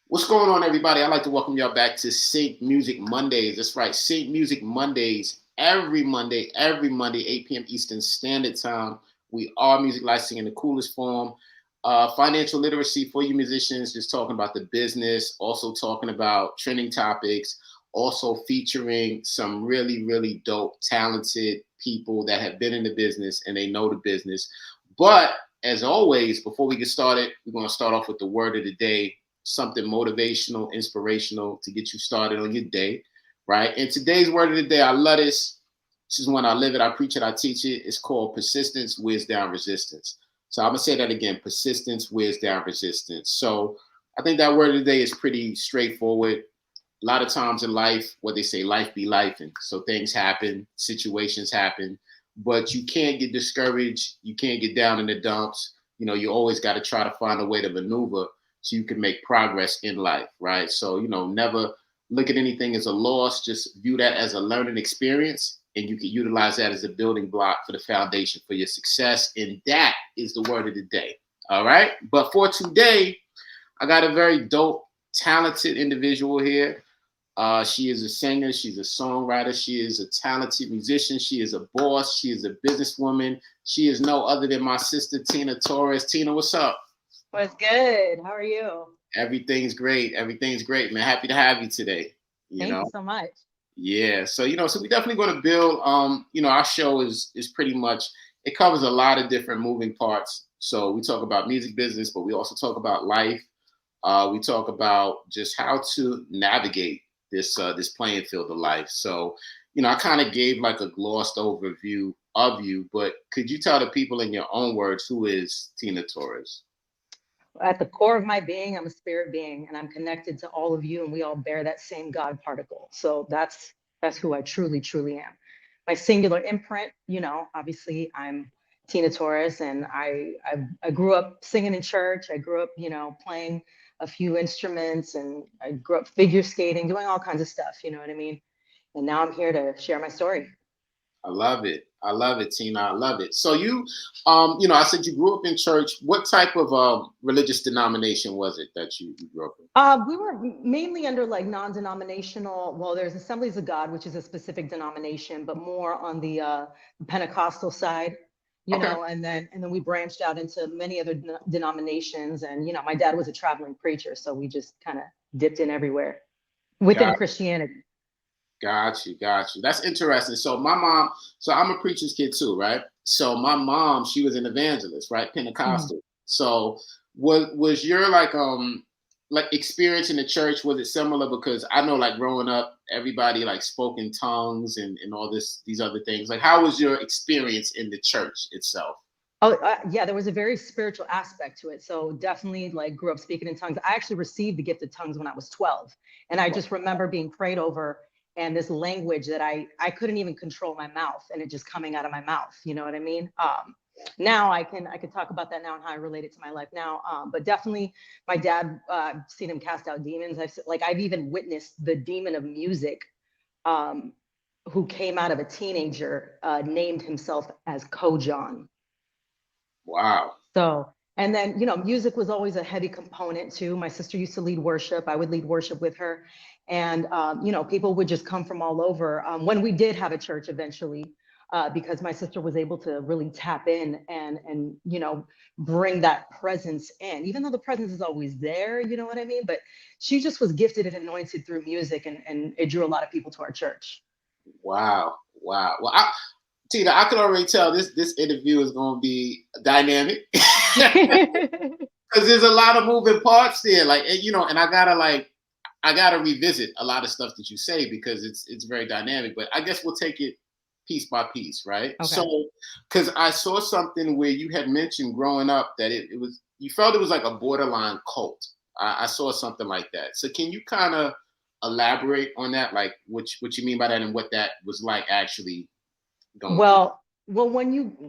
What's going on, everybody? I'd like to welcome y'all back to Sync Music Mondays. That's right, Sync Music Mondays. Every Monday, 8 p.m. Eastern Standard Time. We are music licensing in the coolest form. Financial literacy for you musicians, just talking about the business, also talking about trending topics, also featuring some really, really dope, talented people that have been in the business and they know the business. But as always, before we get started, we're going to start off with the word of the day, something motivational, inspirational to get you started on your day, right? And today's word of the day, I love this. This is one I live it, I preach it, I teach it. It's called persistence wears down resistance. So I'm gonna say that again: persistence wears down resistance. So I think that word of the day is pretty straightforward. A lot of times in life, what they say, life be life, and so things happen, situations happen, but you can't get discouraged. You can't get down in the dumps. You always got to try to find a way to maneuver so you can make progress in life, right? So, never look at anything as a loss. Just view that as a learning experience, and you can utilize that as a building block for the foundation for your success. And that is the word of the day. All right. But for today, I got a very dope, talented individual here. She is a singer, she's a songwriter, she is a talented musician, she is a boss, she is a businesswoman. She is no other than my sister, Tina Torres. Tina, what's up? What's good? How are you? Everything's great. Everything's great, man. Happy to have you today. You Thank know, you so much. yeah. So so we definitely going to build. Our show is pretty much, it covers a lot of different moving parts. So we talk about music business, but we also talk about life. We talk about just how to navigate this playing field of life. So, I kind of gave like a glossed overview of you, but could you tell the people in your own words who is Tina Torres? At the core of my being, I'm a spirit being, and I'm connected to all of you, and we all bear that same God particle. So that's who I truly, truly am. My singular imprint, obviously I'm Tina Torres, and I grew up singing in church. I grew up, playing a few instruments, and I grew up figure skating, doing all kinds of stuff. You know what I mean? And now I'm here to share my story. I love it. I love it, Tina. I love it. So I said you grew up in church. What type of religious denomination was it that you grew up in? We were mainly under like non-denominational. Well, there's Assemblies of God, which is a specific denomination, but more on the Pentecostal side, Okay. and then we branched out into many other denominations. And my dad was a traveling preacher, so we just kind of dipped in everywhere within Got Christianity. got you. That's interesting. So my mom, so I'm a preacher's kid too, right? So my mom, she was an evangelist, right? Mhm. Pentecostal. So was your like experience in the church, was it similar? Because I know like growing up, everybody like spoke in tongues and all these other things. Like how was your experience in the church itself? Oh, yeah, there was a very spiritual aspect to it. So definitely like grew up speaking in tongues. I actually received the gift of tongues when I was 12. And I just remember being prayed over and this language that I couldn't even control my mouth and it just coming out of my mouth. You know what I mean? Now I can talk about that now and how I relate it to my life now. But definitely my dad, seen him cast out demons. I've even witnessed the demon of music, um, who came out of a teenager, named himself as Kojon. Wow. So, and then, music was always a heavy component too. My sister used to lead worship. I would lead worship with her. And, people would just come from all over. When we did have a church eventually, because my sister was able to really tap in and, bring that presence in, even though the presence is always there, you know what I mean? But she just was gifted and anointed through music, and it drew a lot of people to our church. Wow. Wow. Well, Tina, I can already tell this interview is going to be dynamic because there's a lot of moving parts there. Like, and I gotta revisit a lot of stuff that you say because it's very dynamic. But I guess we'll take it piece by piece, right? So, Okay. because I saw something where you had mentioned growing up that it was, you felt it was like a borderline cult. I saw something like that. So can you kind of elaborate on that, like what you mean by that and what that was like actually going through? Well, when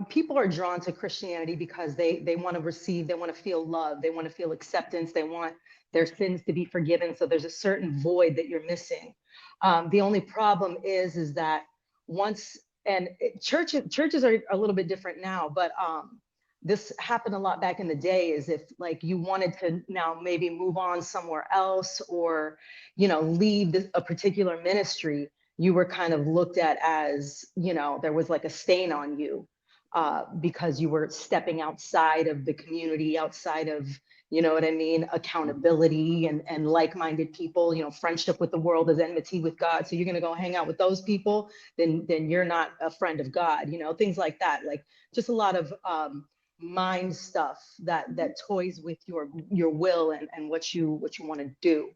people are drawn to Christianity because they want to receive, they want to feel love, they want to feel acceptance, they want their sins to be forgiven. So there's a certain void that you're missing. The only problem is that once, and churches are a little bit different now, but this happened a lot back in the day, is if like you wanted to now maybe move on somewhere else, or leave a particular ministry, you were kind of looked at as, there was like a stain on you, because you were stepping outside of the community, outside of, you know what I mean, accountability and like-minded people. Friendship with the world is enmity with God. So you're going to go hang out with those people, then you're not a friend of God, things like that. Like just a lot of mind stuff that toys with your will and what you want to do.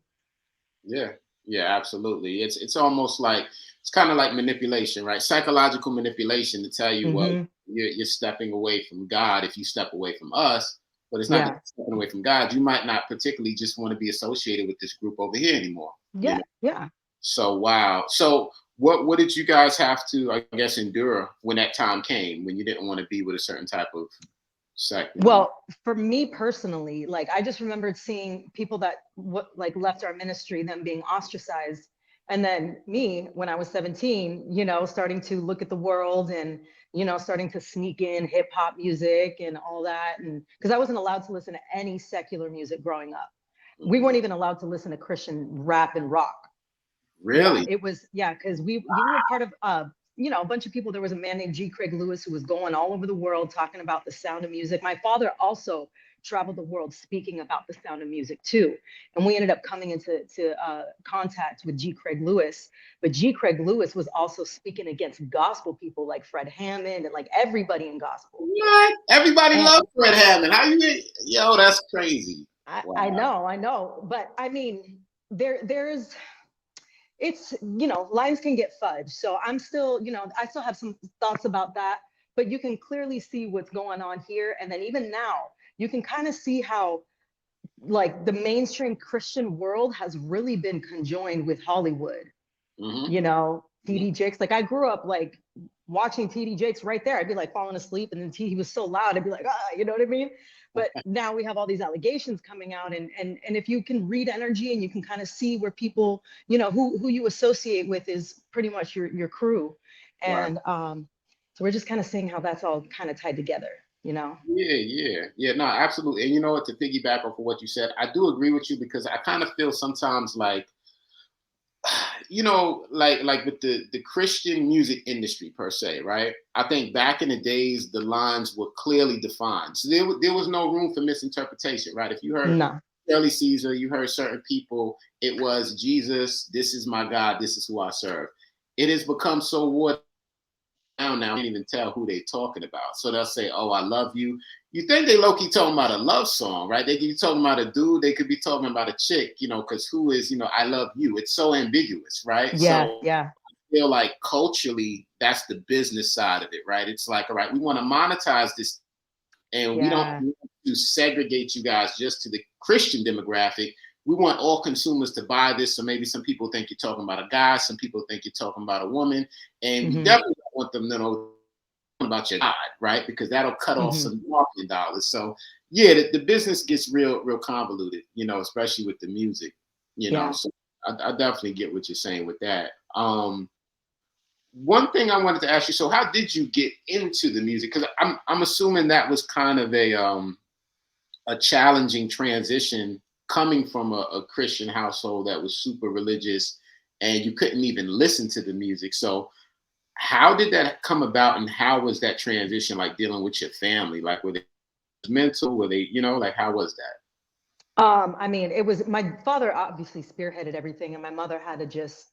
Yeah, yeah, absolutely. It's almost like it's kind of like manipulation, right? Psychological manipulation to tell you, well, Hmm. you're stepping away from God if you step away from us. But it's not that Yeah. you're stepping away from God. You might not particularly just want to be associated with this group over here anymore. You Yeah. know. Yeah. So wow. So what did you guys have to, I guess, endure when that time came when you didn't want to be with a certain type of sect anymore? Well, for me personally, like I just remembered seeing people that like left our ministry, them being ostracized. And then me, when I was 17, starting to look at the world and, starting to sneak in hip hop music and all that. And because I wasn't allowed to listen to any secular music growing up. We Mhm. weren't even allowed to listen to Christian rap and rock. Yeah, Really? it was, yeah, because we were part of a bunch of people. There was a man named G. Craig Lewis who was going all over the world talking about the sound of music. My father also traveled the world speaking about the sound of music too. And we ended up coming into contact with G. Craig Lewis. But G. Craig Lewis was also speaking against gospel people like Fred Hammond and like everybody in gospel. What? Everybody And loves Fred Hammond. How you? Yo, that's crazy. I Wow. know, I know. But I mean, there's it's, lines can get fudged. So I'm still, I still have some thoughts about that, but you can clearly see what's going on here. And then even now, you can kind of see how like the mainstream Christian world has really been conjoined with Hollywood. Hmm. TD Jakes. Like I grew up like watching TD Jakes right there. I'd be like falling asleep, and then he was so loud. I'd be like, you know what I mean? But now we have all these allegations coming out, and if you can read energy and you can kind of see where people, who you associate with is pretty much your crew, Right. and so we're just kind of seeing how that's all kind of tied together. Yeah, yeah, yeah. No, absolutely. And you know what? To piggyback off of what you said, I do agree with you because I kind of feel sometimes like like with the Christian music industry per se, right? I think back in the days the lines were clearly defined, so there was no room for misinterpretation, right? If you heard No. Shirley Caesar, you heard certain people, it was Jesus, this is my God, this is who I serve. It has become so watered now, you can't even tell who they're talking about. So they'll say, "Oh, I love you." You think they low key talking about a love song, right? They could be talking about a dude. They could be talking about a chick, because who is, I love you. It's so ambiguous, right? Yeah. So Yeah. I feel like culturally, that's the business side of it, right? It's like, all right, we want to monetize this, and we don't Yeah. want to segregate you guys just to the Christian demographic. We want all consumers to buy this. So maybe some people think you're talking about a guy, some people think you're talking about a woman, and we Hmm. definitely don't want them to know about your God, right? Because that'll cut off Hmm. some marketing dollars. So yeah, the business gets real convoluted, especially with the music. Yeah. So I definitely get what you're saying with that. One thing I wanted to ask you, so how did you get into the music? Because I'm assuming that was kind of a challenging transition coming from a Christian household that was super religious and you couldn't even listen to the music. So how did that come about and how was that transition like dealing with your family? Like were they mental? Were they, like how was that? I mean, it was my father obviously spearheaded everything, and my mother had to just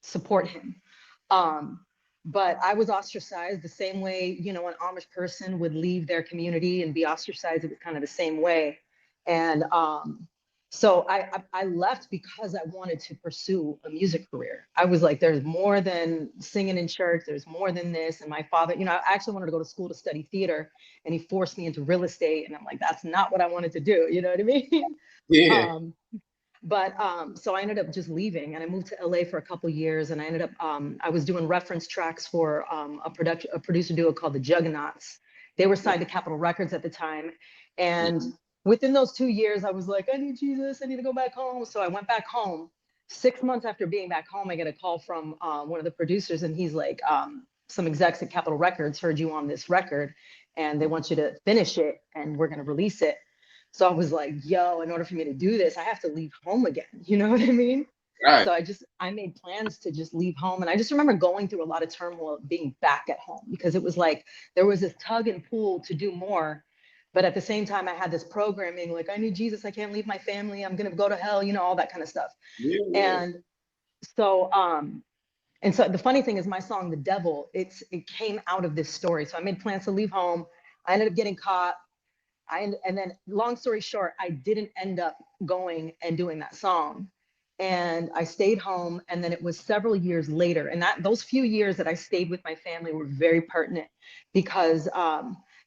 support him. Um, but I was ostracized the same way, an Amish person would leave their community and be ostracized. It was kind of the same way. And so I left because I wanted to pursue a music career. I was like, there's more than singing in church. There's more than this. And my father, I actually wanted to go to school to study theater, and he forced me into real estate. And I'm like, that's not what I wanted to do. You know what I mean? Yeah. um, but so I ended up just leaving, and I moved to LA for a couple years, and I ended up I was doing reference tracks for a producer duo called the Juggernauts. They were signed to Capitol Records at the time, and Mhm. within those 2 years, I was like, I need Jesus, I need to go back home. So I went back home. 6 months after being back home, I get a call from one of the producers, and he's like, some execs at Capitol Records heard you on this record, and they want you to finish it and we're going to release it. So I was like, yo, in order for me to do this, I have to leave home again. You know what I mean? Right. So I made plans to just leave home. And I just remember going through a lot of turmoil being back at home, because it was like there was this tug and pull to do more. But at the same time, I had this programming like, I need Jesus. I can't leave my family. I'm going to go to hell, you know, all that kind of stuff. Yeah, yeah. And so, and so the funny thing is my song, The Devil, it came out of this story. So I made plans to leave home. I ended up getting caught. And then long story short, I didn't end up going and doing that song. And I stayed home. And then it was several years later. And those few years that I stayed with my family were very pertinent, because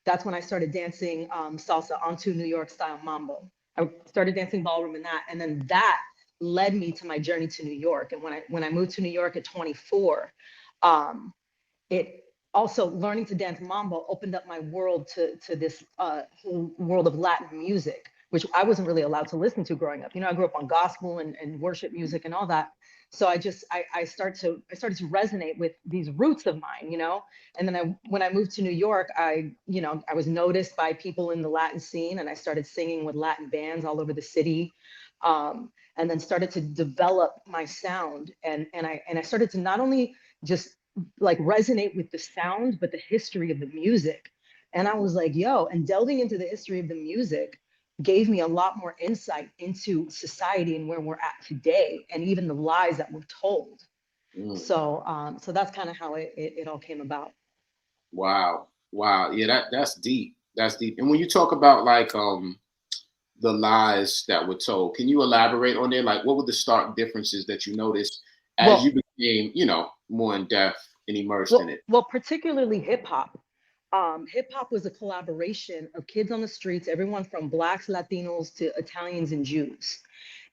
that's when I started dancing salsa onto New York style mambo. I started dancing ballroom in that. And then that led me to my journey to New York. And when I moved to New York at 24, it also, learning to dance mambo opened up my world to this whole world of Latin music, which I wasn't really allowed to listen to growing up. You know, I grew up on gospel and worship music and all that. So I started to resonate with these roots of mine, you know. And then when I moved to New York, I was noticed by people in the Latin scene, and I started singing with Latin bands all over the city. And then started to develop my sound, and I started to not only just like resonate with the sound, but the history of the music. And I was like, yo, and delving into the history of the music gave me a lot more insight into society and where we're at today, and even the lies that were told. Mm. So that's kind of how it all came about. Wow. Wow. Yeah, that's deep. That's deep. And when you talk about like the lies that were told, can you elaborate on that? Like what were the stark differences that you noticed as Well, you became, more in depth and immersed in it? well, particularly hip hop. Hip hop was a collaboration of kids on the streets, everyone from Blacks, Latinos to Italians and Jews.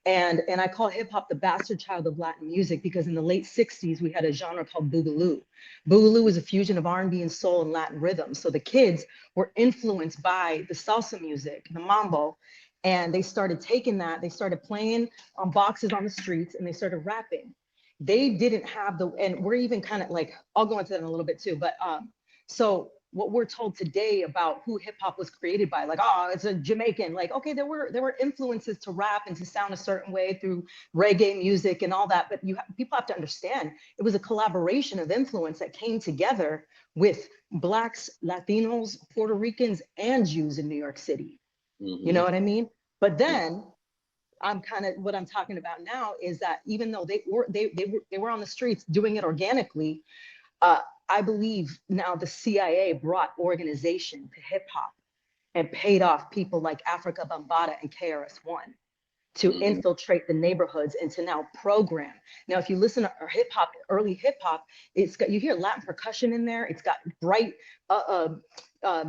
And I call hip hop the bastard child of Latin music, because in the late 60s, we had a genre called Boogaloo. Boogaloo is a fusion of R&B and soul and Latin rhythm. So the kids were influenced by the salsa music, the mambo, and they started taking that, they started playing on boxes on the streets, and they started rapping. They didn't have and we're even kind of like, I'll go into that in a little bit too, but so what we're told today about who hip hop was created by, like, oh, it's a Jamaican, like, okay, there were influences to rap and to sound a certain way through reggae music and all that, but people have to understand it was a collaboration of influence that came together with Blacks, Latinos, Puerto Ricans, and Jews in New York City. You know Mm-hmm. what I mean? But then what I'm talking about now is that even though they were on the streets doing it organically, uh, I believe now the CIA brought organization to hip hop and paid off people like Africa Bambaataa and KRS-One to Mm-hmm. infiltrate the neighborhoods and to now program. Now, if you listen to hip hop, early hip hop, you hear Latin percussion in there. It's got bright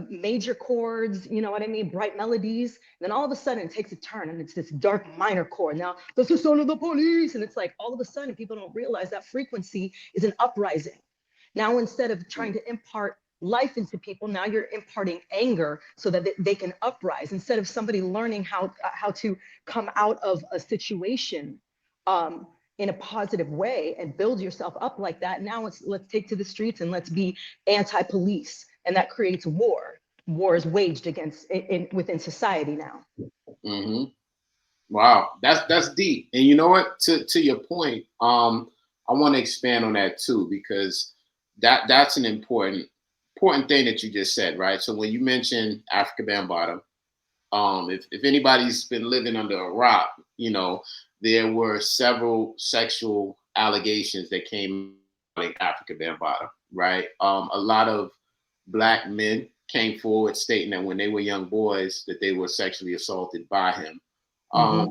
major chords, you know what I mean? Bright melodies. And then all of a sudden it takes a turn and it's this dark minor chord. Now, that's the sound of the police. And it's like all of a sudden people don't realize that frequency is an uprising. Now, instead of trying to impart life into people, now you're imparting anger so that they can uprise. Instead of somebody learning how to come out of a situation in a positive way and build yourself up like that, now let's take to the streets and let's be anti-police, and that creates war. War is waged against within society now. Mm-hmm. Wow, that's deep. And you know what? To your point, I want to expand on that too, because that's an important thing that you just said, right? So when you mentioned Africa Bambaataa, if anybody's been living under a rock, there were several sexual allegations that came like Africa Bambaataa, right? A lot of black men came forward stating that when they were young boys that they were sexually assaulted by him. Mm-hmm.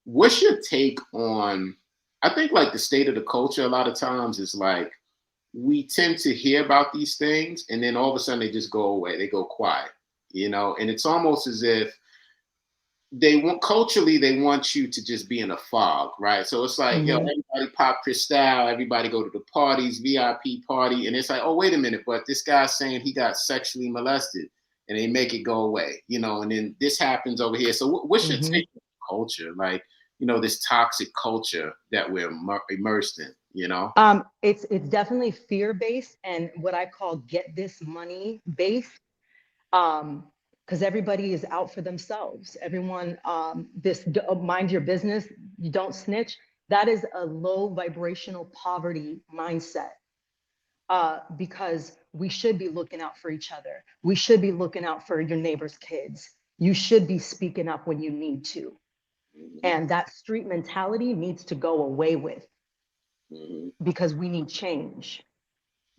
What's your take on? I think like the state of the culture a lot of times is like we tend to hear about these things and then all of a sudden they just go away. They go quiet, and it's almost as if they want you to just be in a fog, right? So it's like, yo, Mm-hmm. everybody pop Cristal, everybody go to the parties, VIP party, and it's like, oh, wait a minute, but this guy's saying he got sexually molested, and they make it go away, and then this happens over here. So what's your Mm-hmm. take on culture, like, this toxic culture that we're immersed in? It's definitely fear based and what I call get this money based. Because everybody is out for themselves. Everyone, mind your business, you don't snitch. That is a low vibrational poverty mindset. Because we should be looking out for each other. We should be looking out for your neighbor's kids. You should be speaking up when you need to. And that street mentality needs to go away with, because we need change.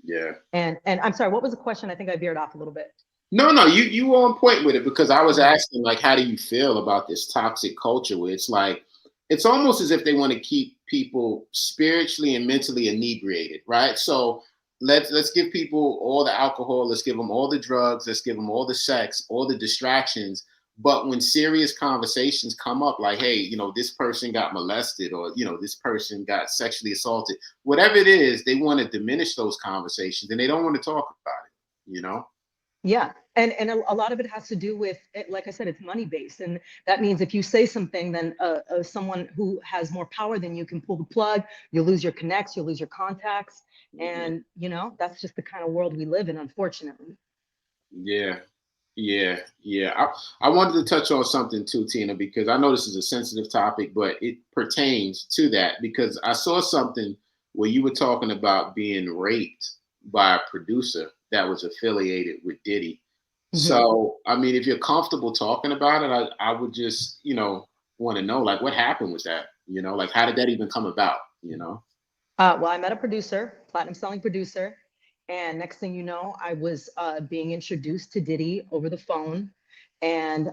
Yeah. And I'm sorry, what was the question? I think I veered off a little bit. No, you were on point with it, because I was asking, like, how do you feel about this toxic culture where it's like, it's almost as if they want to keep people spiritually and mentally inebriated, right? So let's give people all the alcohol, let's give them all the drugs, let's give them all the sex, all the distractions. But when serious conversations come up, like, hey, this person got molested, or this person got sexually assaulted, whatever it is, they want to diminish those conversations and they don't want to talk about it. Yeah. And a lot of it has to do with, like I said, it's money based. And that means if you say something, then someone who has more power than you can pull the plug. You'll lose your connects, you'll lose your contacts. And, that's just the kind of world we live in, unfortunately. Yeah. I wanted to touch on something too, Tina, because I know this is a sensitive topic, but it pertains to that, because I saw something where you were talking about being raped by a producer that was affiliated with Diddy. So, I mean, if you're comfortable talking about it, I would just, want to know, like, what happened with that? Like, how did that even come about? Well, I met a producer, platinum selling producer. And next thing you know, I was being introduced to Diddy over the phone. And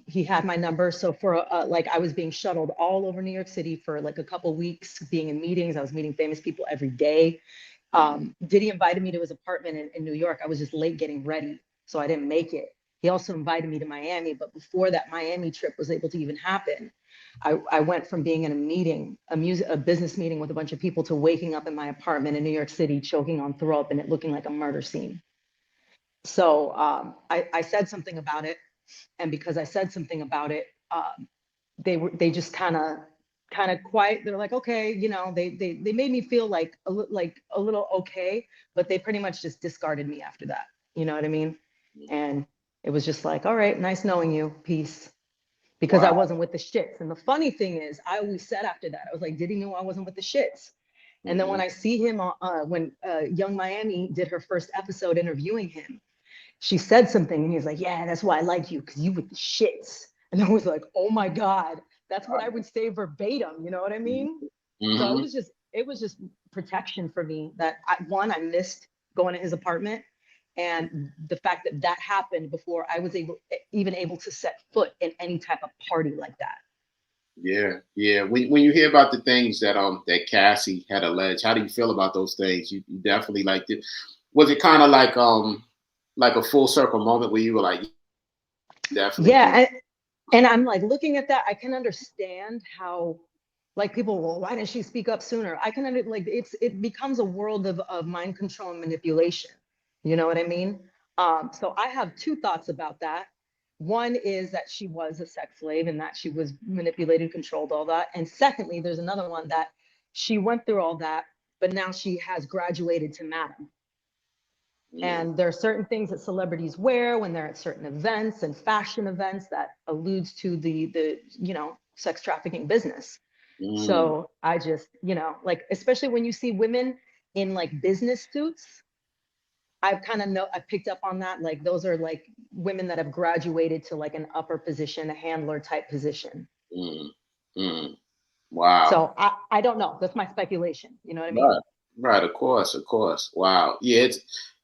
he had my number. So for I was being shuttled all over New York City for like a couple weeks, being in meetings. I was meeting famous people every day. Diddy invited me to his apartment in New York. I was just late getting ready, so I didn't make it. He also invited me to Miami, but before that Miami trip was able to even happen, I went from being in a meeting, a business meeting with a bunch of people, to waking up in my apartment in New York City, choking on throw up and it looking like a murder scene. So I said something about it, and because I said something about it, they just kind of quiet. They're like, okay, they made me feel like a little okay, but they pretty much just discarded me after that. You know what I mean? And it was just like, all right, nice knowing you, peace. Because I Wow. wasn't with the shits. And the funny thing is, I always said after that, I was like, Did he know I wasn't with the shits? And then when I see him, when Young Miami did her first episode interviewing him, she said something and he was like, yeah, that's why I like you, because you with the shits. And I was like, oh my God, that's what I would say verbatim. You know what I mean? So it was just protection for me, that I missed going to his apartment. And the fact that that happened before I was even able to set foot in any type of party like that. Yeah. When you hear about the things that Cassie had alleged, how do you feel about those things? You definitely liked it. Was it kind of like a full circle moment where you were like, definitely do? Yeah. And I'm like looking at that, I can understand how, like, people, well, why didn't she speak up sooner? I can like it becomes a world of mind control and manipulation. You know what I mean? So I have two thoughts about that. One is that she was a sex slave and that she was manipulated, controlled, all that. And secondly, there's another one that she went through all that, but now she has graduated to madam. And there are certain things that celebrities wear when they're at certain events and fashion events that alludes to the sex trafficking business. So I just, like, especially when you see women in like business suits, I've kind of I picked up on that. Like, those are like women that have graduated to like an upper position, a handler type position. Mm, mm. Wow. So I don't know. That's my speculation. You know what I mean? Right. Right. Of course. Of course. Wow. Yeah.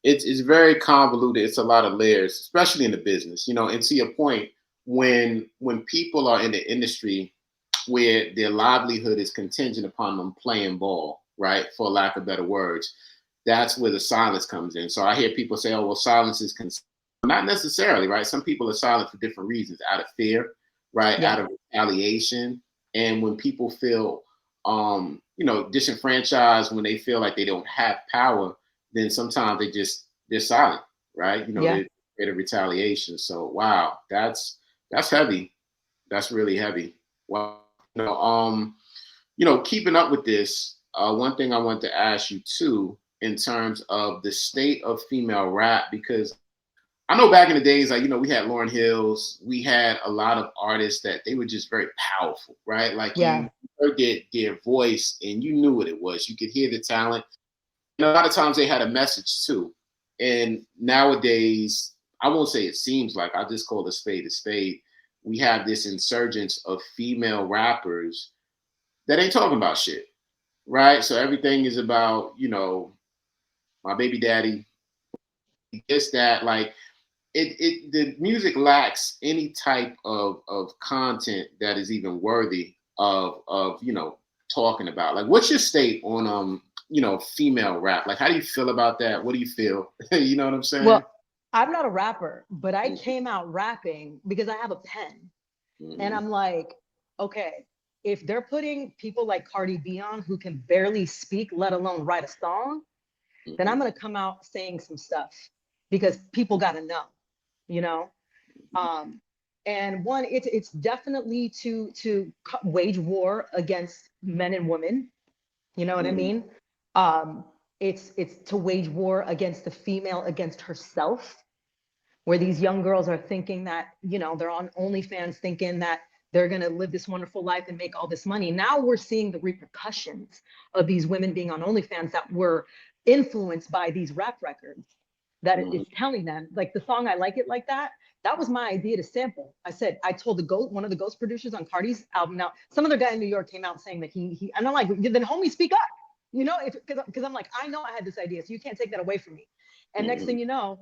It's very convoluted. It's a lot of layers, especially in the business. And to your point, when people are in the industry where their livelihood is contingent upon them playing ball, right? For lack of better words, that's where the silence comes in. So I hear people say, "Oh, well, silence is not necessarily, right? Some people are silent for different reasons, out of fear, right? Yeah. Out of retaliation, and when people feel disenfranchised, when they feel like they don't have power, then sometimes they're silent, right? Yeah. They're afraid of retaliation. So wow, that's heavy. That's really heavy. Wow. Keeping up with this, one thing I want to ask you too, in terms of the state of female rap, because I know back in the days, like, we had Lauryn Hills, we had a lot of artists that they were just very powerful, right? Like Yeah. you heard their voice and you knew what it was. You could hear the talent. And a lot of times they had a message too. And nowadays, I won't say it seems like, I just call a spade a spade. We have this insurgence of female rappers that ain't talking about shit, right? So everything is about, my baby daddy, this, that, like, the music lacks any type of content that is even worthy of talking about. Like, what's your state on female rap? Like, how do you feel about that? What do you feel? You know what I'm saying? Well, I'm not a rapper, but I came out rapping because I have a pen. And Mm-hmm. I'm like, okay, if they're putting people like Cardi B on who can barely speak, let alone write a song, then I'm Mm-hmm. going to come out saying some stuff because people got to know, you know? Um, and one, it's definitely to wage war against men and women. You know what I Mm-hmm. mean? It's to wage war against the female, against herself, where these young girls are thinking that, they're on OnlyFans thinking that they're going to live this wonderful life and make all this money. Now we're seeing the repercussions of these women being on OnlyFans that were influenced by these rap records that Mm-hmm. it's telling them, like the song I Like It Like That was my idea to sample. I told one of the ghost producers on Cardi's album. Now, some other guy in New York came out saying that and I'm like, then homie, speak up, because I'm like, I know I had this idea, so you can't take that away from me. And next Mm-hmm. thing you know,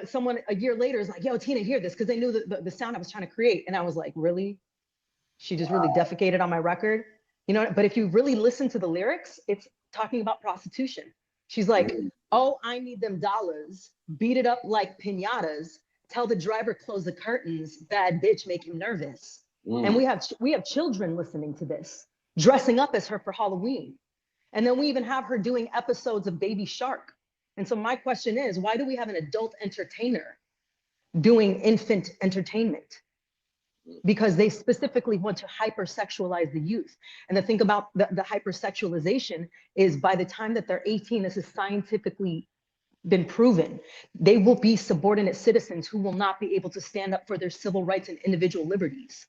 someone a year later is like, yo, Tina, hear this, because they knew the sound I was trying to create. And I was like, really? She just really defecated on my record? But if you really listen to the lyrics, it's talking about prostitution. She's like, oh, I need them dollars, beat it up like pinatas, tell the driver close the curtains, bad bitch, make him nervous. And Mm-hmm. we have children listening to this, dressing up as her for Halloween. And then we even have her doing episodes of Baby Shark. And so my question is, why do we have an adult entertainer doing infant entertainment? Because they specifically want to hypersexualize the youth. And the thing about the hypersexualization is by the time that they're 18, this is scientifically been proven, they will be subordinate citizens who will not be able to stand up for their civil rights and individual liberties.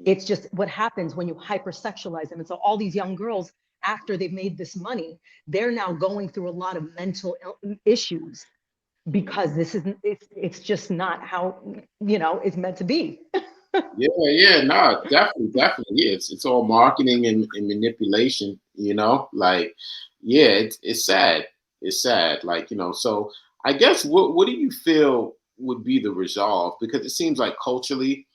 It's just what happens when you hypersexualize them. And so all these young girls, after they've made this money, they're now going through a lot of mental issues because this isn't, it's just not how, it's meant to be. Yeah, yeah, no, definitely, definitely. Yeah, it's all marketing and manipulation, like, yeah, it's sad. It's sad. Like, so I guess what do you feel would be the resolve? Because it seems like culturally,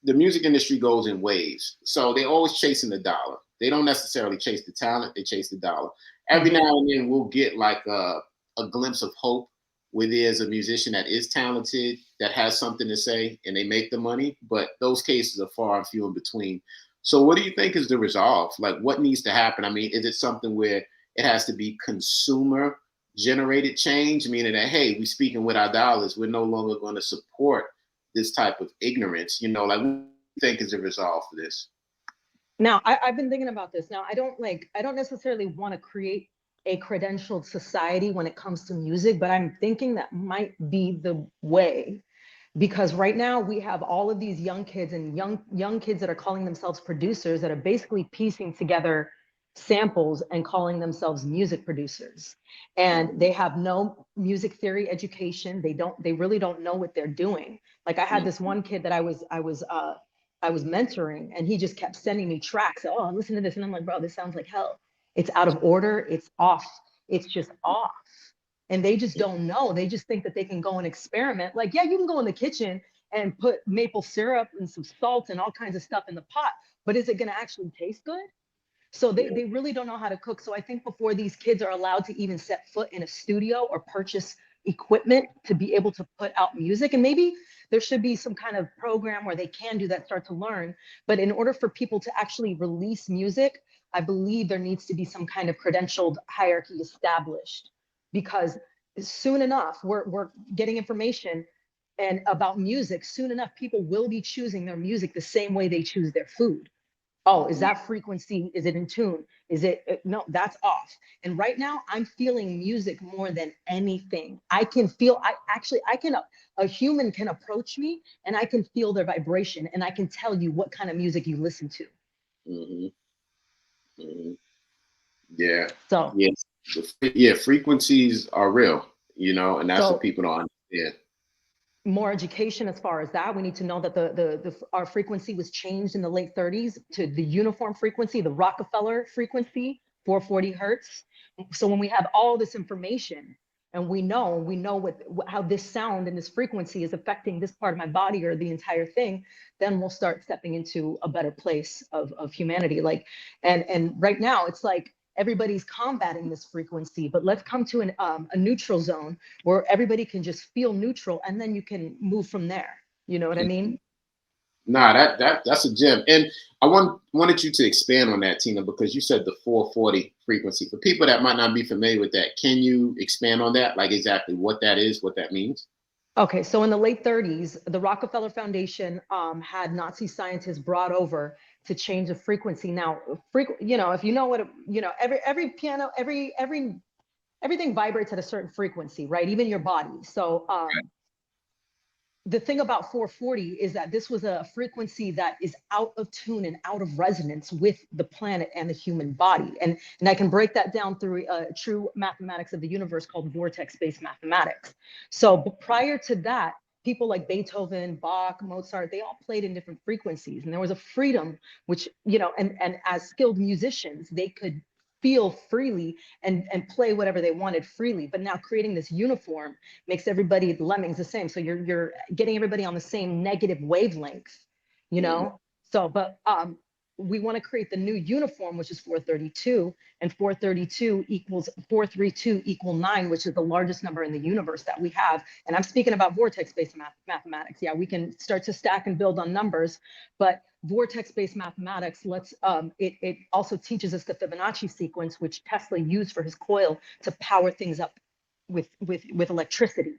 the music industry goes in waves. So they're always chasing the dollar. They don't necessarily chase the talent, they chase the dollar. Every Mhm. now and then we'll get like a glimpse of hope where there's a musician that is talented, that has something to say, and they make the money. But those cases are far and few in between. So, what do you think is the resolve? Like, what needs to happen? I mean, is it something where it has to be consumer generated change, meaning that, hey, we speaking with our dollars, we're no longer going to support this type of ignorance? Like, what do you think is the resolve for this? Now, I've been thinking about this. Now, I don't necessarily want to create a credentialed society when it comes to music, but I'm thinking that might be the way, because right now we have all of these young kids and young kids that are calling themselves producers that are basically piecing together samples and calling themselves music producers, and they have no music theory education. They really don't know what they're doing. Like, I had this one kid that I was mentoring, and he just kept sending me tracks. Oh, listen to this. And I'm like, bro, this sounds like hell. It's out of order, it's off, it's just off. And they just don't know. They just think that they can go and experiment. Like, yeah, you can go in the kitchen and put maple syrup and some salt and all kinds of stuff in the pot, but is it going to actually taste good? So they really don't know how to cook. So I think before these kids are allowed to even set foot in a studio or purchase equipment to be able to put out music, and maybe there should be some kind of program where they can do that, start to learn. But in order for people to actually release music, I believe there needs to be some kind of credentialed hierarchy established, because soon enough we're getting information and about music. Soon enough, people will be choosing their music the same way they choose their food. Oh, is that frequency, is it in tune? Is it, no, that's off. And right now I'm feeling music more than anything. I can feel, I can, a human can approach me and I can feel their vibration and I can tell you what kind of music you listen to. Mm-hmm. Mm-hmm. Yeah. So, Yes. Yeah. Frequencies are real, you know, and that's what so people don't understand. more education as far as that. We need to know that our frequency was changed in the late 30s to the uniform frequency, the Rockefeller frequency, 440 hertz. So when we have all this information and we know how this sound and this frequency is affecting this part of my body or the entire thing, then we'll start stepping into a better place of humanity. Like, and right now it's like everybody's combating this frequency, but let's come to a neutral zone where everybody can just feel neutral and then you can move from there. You know what I mean? Nah, that's a gem. And I wanted you to expand on that, Tina, because you said the 440 frequency. For people that might not be familiar with that, can you expand on that? Like exactly what that is, what that means? Okay, so in the late 30s, the Rockefeller Foundation had Nazi scientists brought over to change the frequency. Now, you know, if you know what, you know, every piano, everything vibrates at a certain frequency, right? Even your body. So the thing about 440 is that this was a frequency that is out of tune and out of resonance with the planet and the human body. And I can break that down through true mathematics of the universe called vortex-based mathematics. So prior to that, people like Beethoven, Bach, Mozart, they all played in different frequencies. And there was a freedom, which, you know, and as skilled musicians, they could feel freely and play whatever they wanted freely. But now creating this uniform makes everybody lemmings the same. So you're getting everybody on the same negative wavelength, you Mhm. know? So, but we want to create the new uniform, which is 432, and 432 equals 432 equal 9, which is the largest number in the universe that we have. And I'm speaking about vortex-based mathematics. Yeah, we can start to stack and build on numbers, but vortex-based mathematics it also teaches us the Fibonacci sequence, which Tesla used for his coil to power things up with electricity.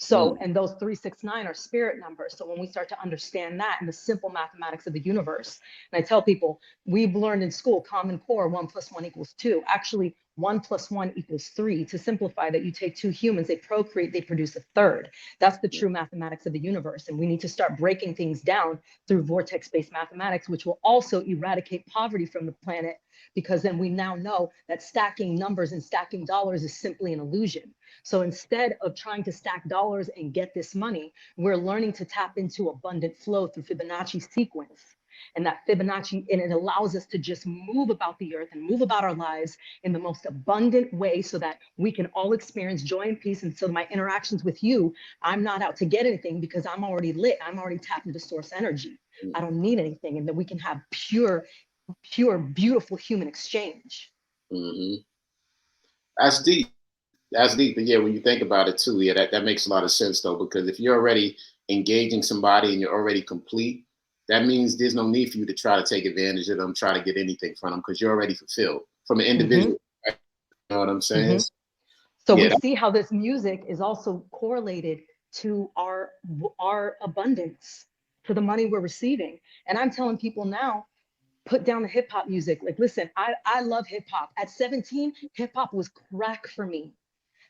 So, Mm. and those 369 are spirit numbers. So when we start to understand that and the simple mathematics of the universe, and I tell people, we've learned in school, Common Core, 1 + 1 = 2. Actually, 1 + 1 = 3. To simplify that, you take two humans, they procreate, they produce a third. That's the true mathematics of the universe. And we need to start breaking things down through vortex-based mathematics, which will also eradicate poverty from the planet, because then we now know that stacking numbers and stacking dollars is simply an illusion. So instead of trying to stack dollars and get this money, we're learning to tap into abundant flow through Fibonacci sequence. And that Fibonacci, and it allows us to just move about the earth and move about our lives in the most abundant way so that we can all experience joy and peace. And so my interactions with you, I'm not out to get anything because I'm already lit. I'm already tapped into source energy. I don't need anything. And then we can have pure, beautiful human exchange. Mm-hmm. That's deep. That's deep. And yeah, when you think about it too, yeah, that makes a lot of sense though, because if you're already engaging somebody and you're already complete, that means there's no need for you to try to take advantage of them, try to get anything from them because you're already fulfilled from an Mm-hmm, individual. Right? You know what I'm saying? mm-hmm. So we Yeah. see how this music is also correlated to our abundance, to the money we're receiving. And I'm telling people now, put down the hip hop music. Like, listen, I love hip hop. At 17, hip hop was crack for me.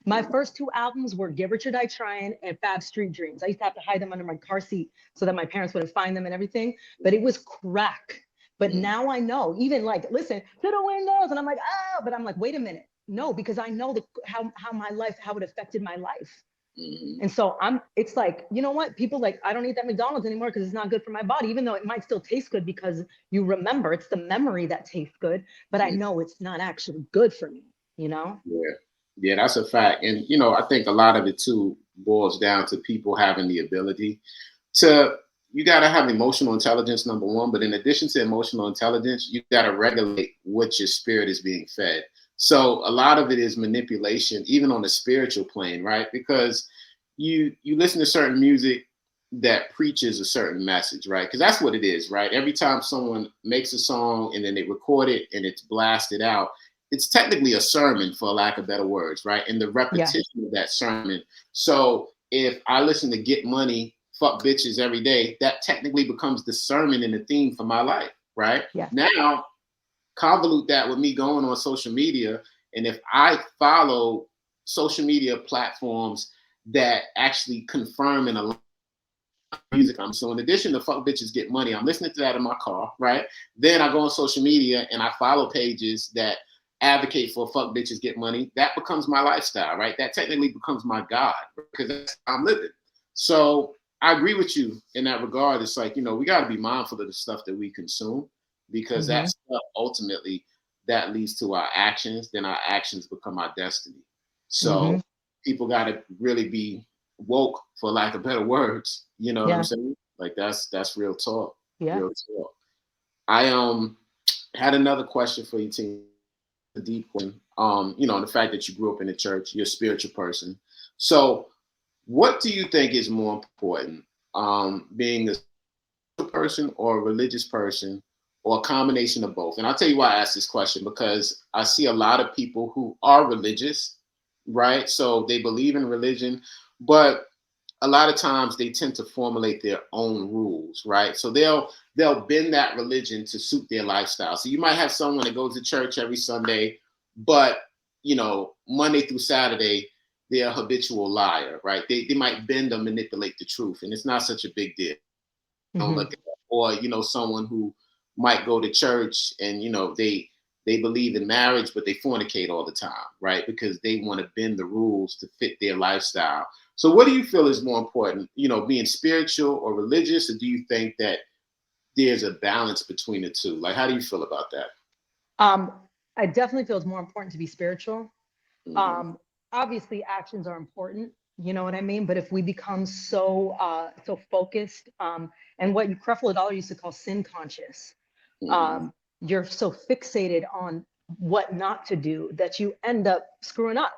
My first two albums were Get Rich or Die Trying and Fab Street Dreams. I used to have to hide them under my car seat so that my parents wouldn't find them and everything, but it was crack. But now I know, even like, listen to the windows, and I'm like, ah, but I'm like, wait a minute. No, because I know how my life, how it affected my life. Mm-hmm. And so it's like, you know what? People like, I don't eat that McDonald's anymore because it's not good for my body, even though it might still taste good because you remember it's the memory that tastes good, but I know it's not actually good for me, you know? Yeah. Yeah, that's a fact. And, you know, I think a lot of it too boils down to people having the ability to, you got to have emotional intelligence, number one. But in addition to emotional intelligence, you got to regulate what your spirit is being fed. So a lot of it is manipulation, even on the spiritual plane, right? Because you listen to certain music that preaches a certain message, right? Because that's what it is, right? Every time someone makes a song and then they record it and it's blasted out, it's technically a sermon, for lack of better words, right? And the Yeah. repetition of that sermon. So if I listen to Get Money, Fuck Bitches every day, that technically becomes the sermon and the theme for my life, right? Yeah. Now, convolute that with me going on social media, and if I follow social media platforms that actually confirm and align music so in addition to fuck bitches get money, I'm listening to that in my car, right? Then I go on social media and I follow pages that advocate for fuck bitches get money. That becomes my lifestyle, right? That technically becomes my God because that's how I'm living. So I agree with you in that regard. It's like, we got to be mindful of the stuff that we consume because that Mm-hmm. stuff ultimately that leads to our actions. Then our actions become our destiny. Mm-hmm. So people got to really be woke, for lack of better words. You know what I'm Yeah. saying? Like that's real talk. Yeah. Real talk. I had another question for you, team. A deep one. The fact that you grew up in the church, you're a spiritual person. So, what do you think is more important, being a spiritual person or a religious person, or a combination of both? And I'll tell you why I asked this question because I see a lot of people who are religious, right? So they believe in religion, but a lot of times they tend to formulate their own rules, right? So they'll bend that religion to suit their lifestyle. So you might have someone that goes to church every Sunday, but Monday through Saturday, they're a habitual liar, right? They might bend or manipulate the truth, and it's not such a big deal. Don't Mm-hmm. look at that. Or someone who might go to church and they believe in marriage, but they fornicate all the time, right? Because they want to bend the rules to fit their lifestyle. So, what do you feel is more important? Being spiritual or religious, or do you think that there's a balance between the two? Like, how do you feel about that? Um, I definitely feel it's more important to be spiritual. Mm-hmm. Um, Obviously actions are important, you know what I mean? But if we become so focused, and what Creflo Dollar used to call sin conscious, Mm-hmm. um, you're so fixated on what not to do that you end up screwing up,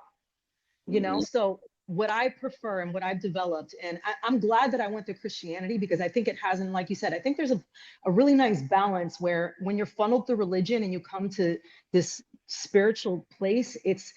Mm-hmm. so what I prefer and what I've developed, and I'm glad that I went through Christianity because I think it has, and like you said, I think there's a really nice balance where when you're funneled through religion and you come to this spiritual place, it's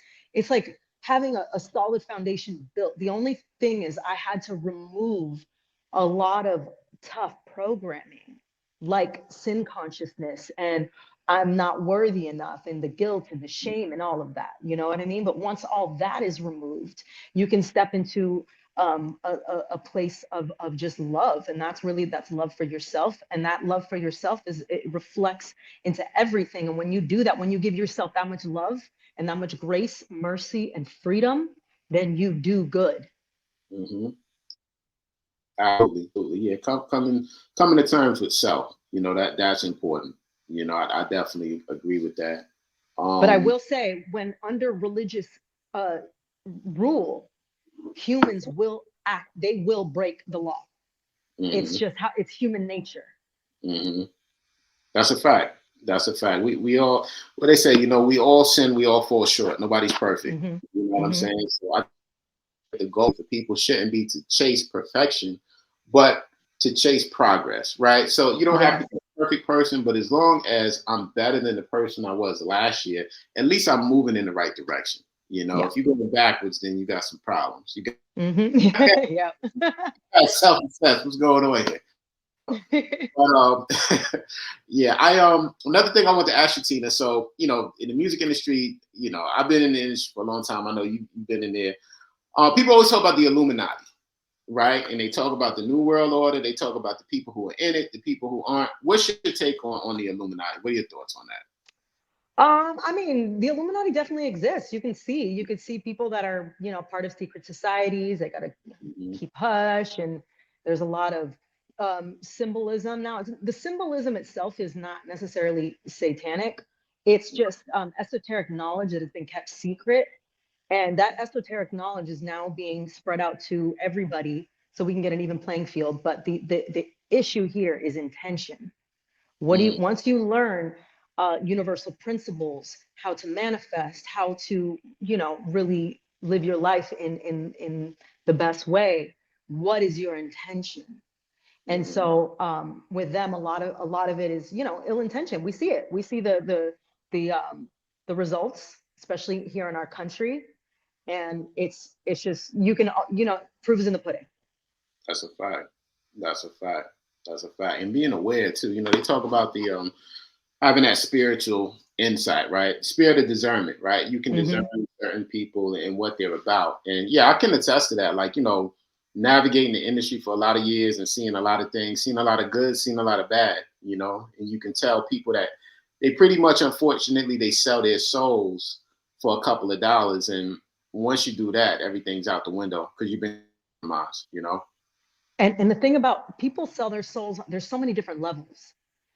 like having a solid foundation built. The only thing is I had to remove a lot of tough programming like sin consciousness and I'm not worthy enough, and the guilt and the shame and all of that. You know what I mean? But once all that is removed, you can step into a place of just love. And that's love for yourself. And that love for yourself it reflects into everything. And when you do that, when you give yourself that much love and that much grace, mercy, and freedom, then you do good. Mm-hmm. Absolutely, absolutely. Yeah, coming to terms with self. That's important. I definitely agree with that. But I Um, will say, when under religious uh, rule, humans will act, they will break the law. It's mhm, just how it's human nature. mhm. That's a fact. That's a fact. We all, what they say, we all sin, we all fall short. Nobody's perfect. Hmm. You know what I'm Hmm. saying? So I think the goal for people shouldn't be to chase perfection, but to chase progress, right? So you don't have Yeah. to be a perfect person, but as long as I'm better than the person I was last year, at least I'm moving in the right direction. Yeah. If you're going backwards, then you got some problems. You got Hmm. Yeah. self-assess. What's going on here? But yeah, I another thing I want to ask you, Tina. So in the music industry, I've been in the industry for a long time. I know you've been in there. People always talk about the Illuminati, right? And they talk about the New World Order. They talk about the people who are in it, the people who aren't. What's your take on the Illuminati? What are your thoughts on that? I mean, the Illuminati definitely exists. You could see people that are, part of secret societies. They got to Mm-hmm. keep hush, and there's a lot of symbolism. Now, the symbolism itself is not necessarily satanic. It's just esoteric knowledge that has been kept secret, and that esoteric knowledge is now being spread out to everybody, so we can get an even playing field. But the issue here is intention. What do you, once you learn universal principles, how to manifest, how to, really live your life in the best way, what is your intention? And Mm-hmm. so with them, a lot of it is, ill intention. We see it. We see the results, especially here in our country. And it's just, you can, proof is in the pudding. That's a fact. That's a fact. That's a fact. And being aware too. You know, they talk about the having that spiritual insight, right? Spirit of discernment, right? You can discern certain people and what they're about. And yeah, I can attest to that. Like, you know, navigating the industry for a lot of years and seeing a lot of things, seeing a lot of good, seeing a lot of bad, you know, and you can tell people that they pretty much, unfortunately, they sell their souls for a couple of dollars. And once you do that, everything's out the window because you've been compromised, you know? And the thing about people sell their souls, there's so many different levels,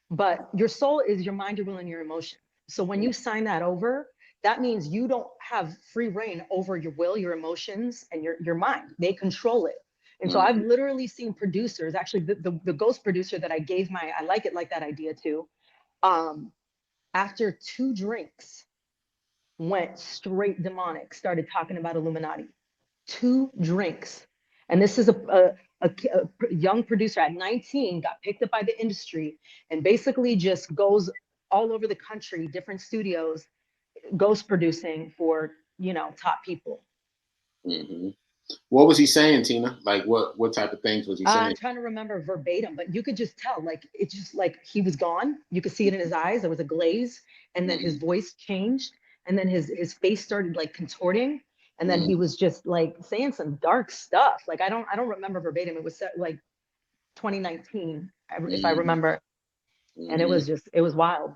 but your soul is your mind, your will, and your emotion. So when you sign that over, that means you don't have free reign over your will, your emotions, and your mind. They control it. And so I've Mm-hmm. literally seen producers, actually the ghost producer that I gave my I like it like that idea to, um, after 2 drinks, went straight demonic, started talking about Illuminati. 2 drinks. And this is a young producer at 19, got picked up by the industry and basically just goes all over the country, different studios, ghost producing for, top people. Mm-hmm. What was he saying, Tina? Like what type of things was he saying? I'm trying to remember verbatim, but you could just tell, like, it's just like he was gone. You could see it in his eyes. There was a glaze, and then Mm-hmm. his voice changed, and then his face started like contorting, and then Mm-hmm. he was just like saying some dark stuff. Like I don't remember verbatim. It was like 2019, if I Mm-hmm. remember, and Mm-hmm. it was wild.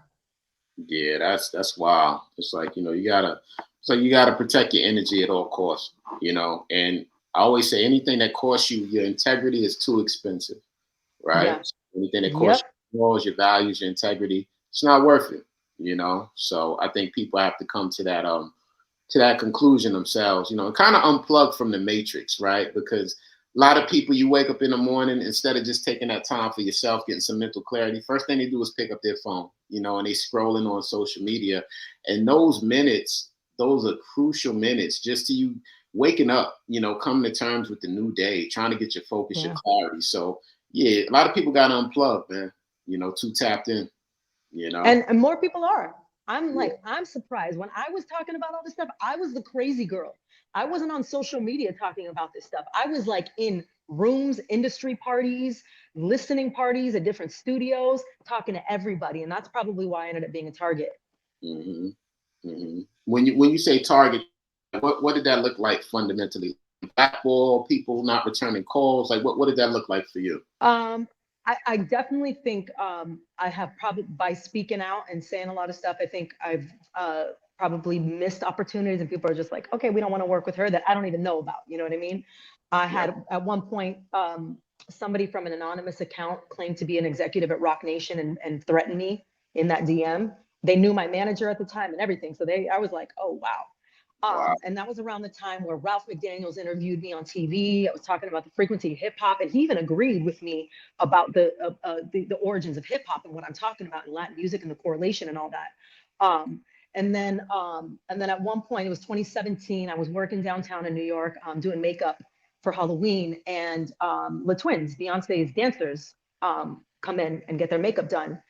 Yeah, that's wild. It's like, you know, you gotta protect your energy at all costs, you know. And I always say anything that costs you your integrity is too expensive, right? Yeah. Anything that costs Yep. you morals, your values, your integrity, it's not worth it, you know. So I think people have to come to that conclusion themselves, you know, and kind of unplug from the matrix, right? Because a lot of people, you wake up in the morning, instead of just taking that time for yourself, getting some mental clarity, first thing they do is pick up their phone, you know, and they scrolling on social media. And those minutes, those are crucial minutes just to you waking up, you know, coming to terms with the new day, trying to get your focus, your Yeah. clarity. So yeah, a lot of people got to unplug, man, you know, too tapped in, you know. And more people are. I'm Yeah. like, I'm surprised. When I was talking about all this stuff, I was the crazy girl. I wasn't on social media talking about this stuff. I was like in rooms, industry parties, listening parties at different studios, talking to everybody. And that's probably why I ended up being a target. hmm when you say target, what did that look like fundamentally? Blackball, people not returning calls. Like what did that look like for you? Um, I definitely think I have probably, by speaking out and saying a lot of stuff, I think I've probably missed opportunities, and people are just like, okay, we don't want to work with her that I don't even know about. You know what I mean? I Yeah. had at one point somebody from an anonymous account claimed to be an executive at Rock Nation and threatened me in that DM. They knew my manager at the time and everything. So I was like, oh, wow. Wow. And that was around the time where Ralph McDaniels interviewed me on TV. I was talking about the frequency of hip hop, and he even agreed with me about the origins of hip hop and what I'm talking about in Latin music and the correlation and all that. Um, and then at one point, it was 2017. I was working downtown in New York, doing makeup for Halloween, and the twins, Beyonce's dancers, come in and get their makeup done.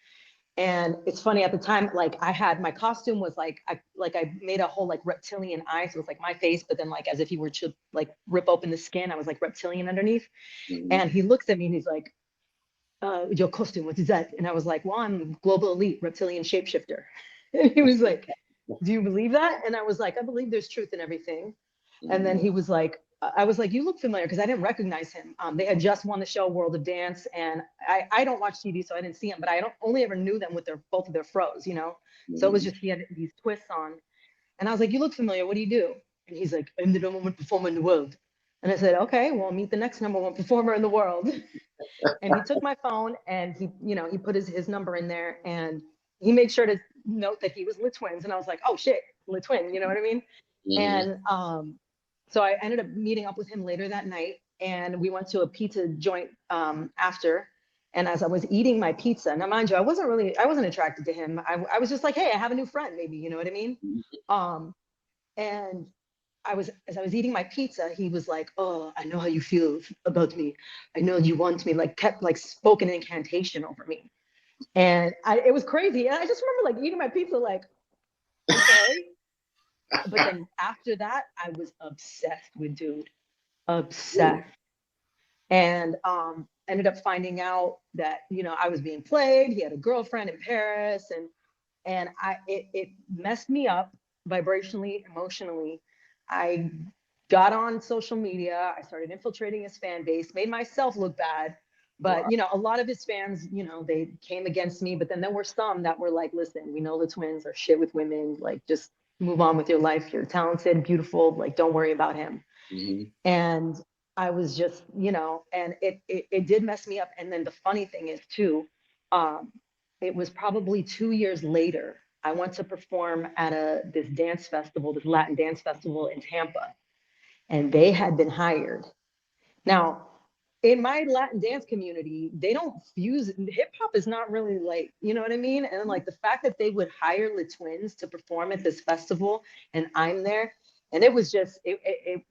And it's funny at the time, like I had my costume was like I made a whole like reptilian eye, so it was like my face, but then like as if you were to like rip open the skin, I was like reptilian underneath. hmm And he looks at me and he's like, "Your costume, what is that?" And I was like, "Well, I'm global elite reptilian shapeshifter." And he was like, "Do you believe that?" And I was like, "I believe there's truth in everything." And then hmm he was like, I was like, "You look familiar," because I didn't recognize him. They had just won the show World of Dance, and I don't watch TV, so I didn't see him, but I don't only ever knew them with their both of their fros, you know. So it was hmm just he had these twists on, and I was like, "You look familiar. What do you do?" And he's like, "I'm the number one performer in the world." And I said, "Okay, well, meet the next number one performer in the world." And he took my phone and he put his number in there, and he made sure to note that he was Lit Twins, and I was like, "Oh shit, Lit Twin," you know what I mean? hmm And so I ended up meeting up with him later that night, and we went to a pizza joint after. And as I was eating my pizza, now mind you, I wasn't attracted to him. I was just like, hey, I have a new friend, maybe, you know what I mean? Um, and as I was eating my pizza, he was like, "Oh, I know how you feel about me. I know you want me." Like kept like spoken incantation over me, and it was crazy. And I just remember like eating my pizza, like, okay. But then after that, I was obsessed with dude, obsessed. And ended up finding out that, you know, I was being played. He had a girlfriend in Paris, and it messed me up vibrationally, emotionally. I got on social media. I started infiltrating his fan base, made myself look bad. But, Wow. you know, a lot of his fans, you know, they came against me. But then there were some that were like, listen, we know the twins are shit with women. Like, just move on with your life. You're talented, beautiful. Like, don't worry about him. Mm-hmm. And I was just, you know, and it did mess me up. And then the funny thing is too, um, it was probably 2 years later, I went to perform at this dance festival, this Latin dance festival in Tampa, and they had been hired. Now, in my Latin dance community, they don't fuse, hip hop is not really like, you know what I mean? And like the fact that they would hire the twins to perform at this festival and I'm there, and it was just, it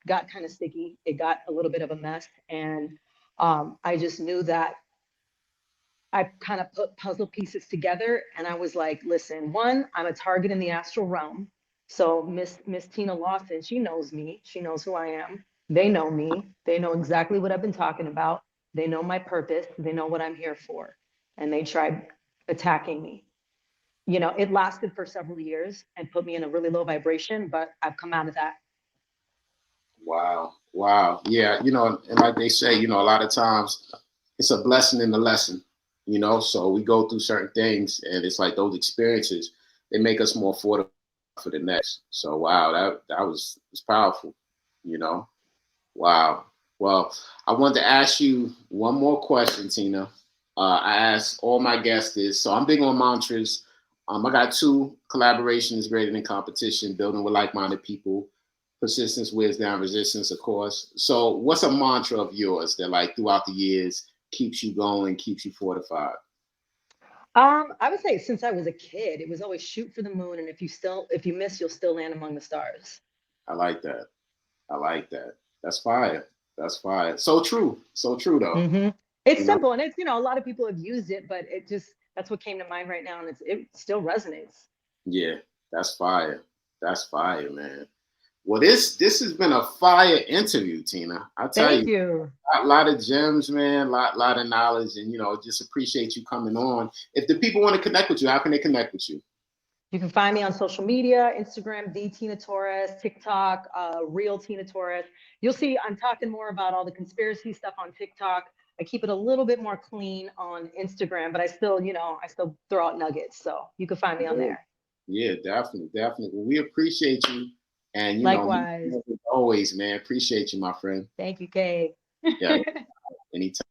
got kind of sticky. It got a little bit of a mess. And I just knew that I kind of put puzzle pieces together and I was like, listen, one, I'm a target in the astral realm. So Miss Tina Lawson, she knows me. She knows who I am. They know me. They know exactly what I've been talking about. They know my purpose. They know what I'm here for. And they tried attacking me. You know, it lasted for several years and put me in a really low vibration, but I've come out of that. Wow. Wow. Yeah. You know, and like they say, you know, a lot of times it's a blessing in the lesson, you know, so we go through certain things and it's like those experiences, they make us more fortified for the next. So, wow, that was powerful, you know. Wow. Well, I wanted to ask you one more question, Tina. I ask all my guests this. So I'm big on mantras. I got two: collaboration is greater than competition, building with like-minded people, persistence wears down resistance, of course. So what's a mantra of yours that like throughout the years keeps you going, keeps you fortified? I would say since I was a kid, it was always shoot for the moon, and if you miss, you'll still land among the stars. I like that. I like that. That's fire. That's fire. So true. So true though. Hmm. It's You know? simple, and it's, you know, a lot of people have used it, but it just, that's what came to mind right now, and it still resonates. Yeah, that's fire. That's fire, man. Well, this has been a fire interview, Tina. I tell Thank you, you. a lot of gems, man, lot of knowledge, and you know, just appreciate you coming on. If the people want to connect with you, how can they connect with you? You can find me on social media, Instagram, the Tina Torres, TikTok, real Tina Torres. You'll see I'm talking more about all the conspiracy stuff on TikTok. I keep it a little bit more clean on Instagram, but I still, you know, I still throw out nuggets. So you can find me on there. Yeah, definitely, definitely. Well, we appreciate you, and you know, Likewise. always, man, appreciate you, my friend. Thank you, Kay. Yeah, anytime.